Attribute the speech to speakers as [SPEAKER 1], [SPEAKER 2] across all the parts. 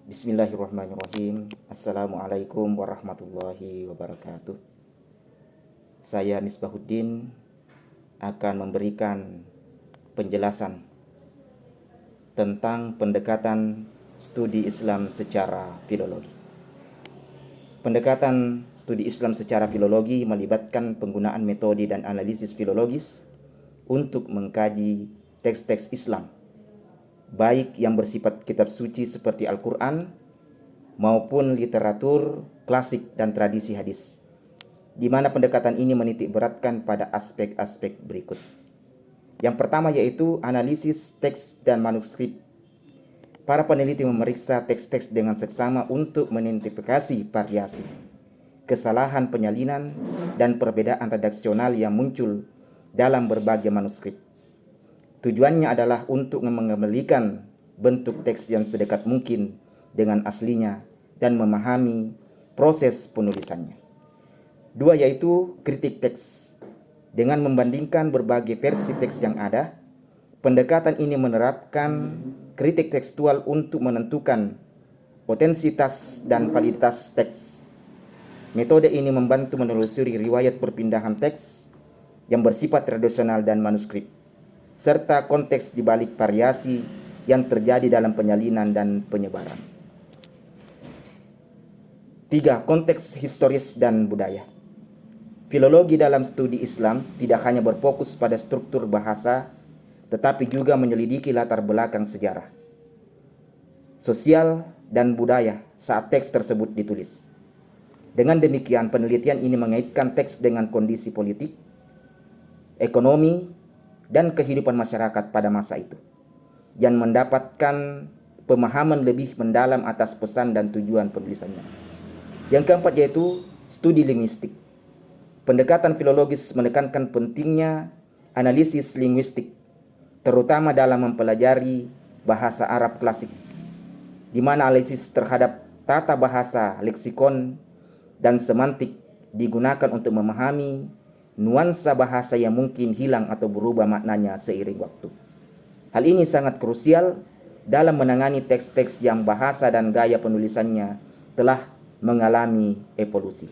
[SPEAKER 1] Bismillahirrahmanirrahim. Assalamualaikum warahmatullahi wabarakatuh. Saya Misbahuddin akan memberikan penjelasan tentang pendekatan studi Islam secara filologi. Pendekatan studi Islam secara filologi melibatkan penggunaan metode dan analisis filologis untuk mengkaji teks-teks Islam, baik yang bersifat kitab suci seperti Al-Quran maupun literatur klasik dan tradisi hadis, di mana pendekatan ini menitik beratkan pada aspek-aspek berikut. Yang pertama yaitu analisis teks dan manuskrip. Para peneliti memeriksa teks-teks dengan seksama untuk mengidentifikasi variasi, kesalahan penyalinan, dan perbedaan redaksional yang muncul dalam berbagai manuskrip. Tujuannya adalah untuk mengembalikan bentuk teks yang sedekat mungkin dengan aslinya dan memahami proses penulisannya. Dua yaitu kritik teks. Dengan membandingkan berbagai versi teks yang ada, pendekatan ini menerapkan kritik tekstual untuk menentukan otentisitas dan validitas teks. Metode ini membantu menelusuri riwayat perpindahan teks yang bersifat tradisional dan manuskrip, serta konteks di balik variasi yang terjadi dalam penyalinan dan penyebaran. 3. Konteks historis dan budaya. Filologi dalam studi Islam tidak hanya berfokus pada struktur bahasa, tetapi juga menyelidiki latar belakang sejarah, sosial, dan budaya saat teks tersebut ditulis. Dengan demikian, penelitian ini mengaitkan teks dengan kondisi politik, ekonomi, dan kehidupan masyarakat pada masa itu, yang mendapatkan pemahaman lebih mendalam atas pesan dan tujuan penulisannya. Yang keempat yaitu studi linguistik. Pendekatan filologis menekankan pentingnya analisis linguistik, terutama dalam mempelajari bahasa Arab klasik, di mana analisis terhadap tata bahasa, leksikon, dan semantik digunakan untuk memahami nuansa bahasa yang mungkin hilang atau berubah maknanya seiring waktu. Hal ini sangat krusial dalam menangani teks-teks yang bahasa dan gaya penulisannya telah mengalami evolusi.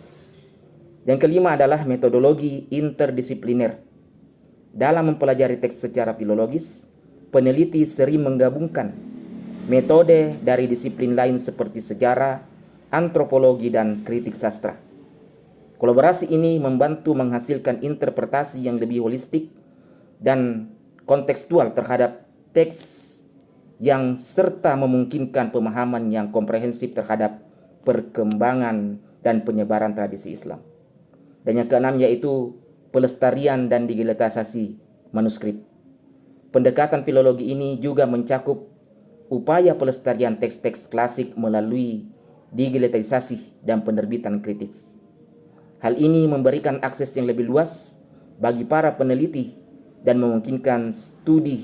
[SPEAKER 1] Yang kelima adalah metodologi interdisipliner. Dalam mempelajari teks secara filologis, peneliti sering menggabungkan metode dari disiplin lain seperti sejarah, antropologi, dan kritik sastra. Kolaborasi ini membantu menghasilkan interpretasi yang lebih holistik dan kontekstual terhadap teks yang serta memungkinkan pemahaman yang komprehensif terhadap perkembangan dan penyebaran tradisi Islam. Dan yang keenam yaitu pelestarian dan digitalisasi manuskrip. Pendekatan filologi ini juga mencakup upaya pelestarian teks-teks klasik melalui digitalisasi dan penerbitan kritis. Hal ini memberikan akses yang lebih luas bagi para peneliti dan memungkinkan studi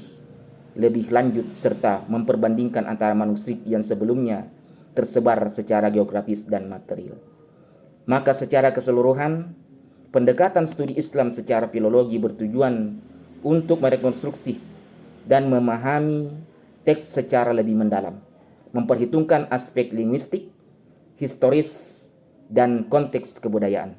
[SPEAKER 1] lebih lanjut serta memperbandingkan antara manuskrip yang sebelumnya tersebar secara geografis dan material. Maka secara keseluruhan, pendekatan studi Islam secara filologi bertujuan untuk merekonstruksi dan memahami teks secara lebih mendalam, memperhitungkan aspek linguistik, historis, dan konteks kebudayaan.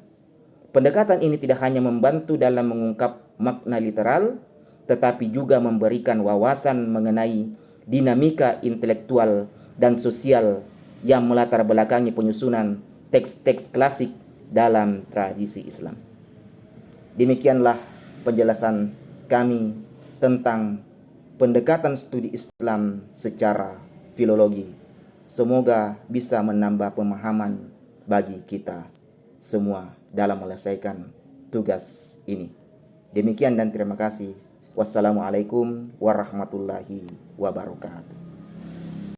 [SPEAKER 1] Pendekatan ini tidak hanya membantu dalam mengungkap makna literal, tetapi juga memberikan wawasan mengenai dinamika intelektual dan sosial yang melatar belakangi penyusunan teks-teks klasik dalam tradisi Islam. Demikianlah penjelasan kami tentang pendekatan studi Islam secara filologi. Semoga bisa menambah pemahaman bagi kita semua dalam menyelesaikan tugas ini. Demikian dan terima kasih. Wassalamualaikum warahmatullahi wabarakatuh.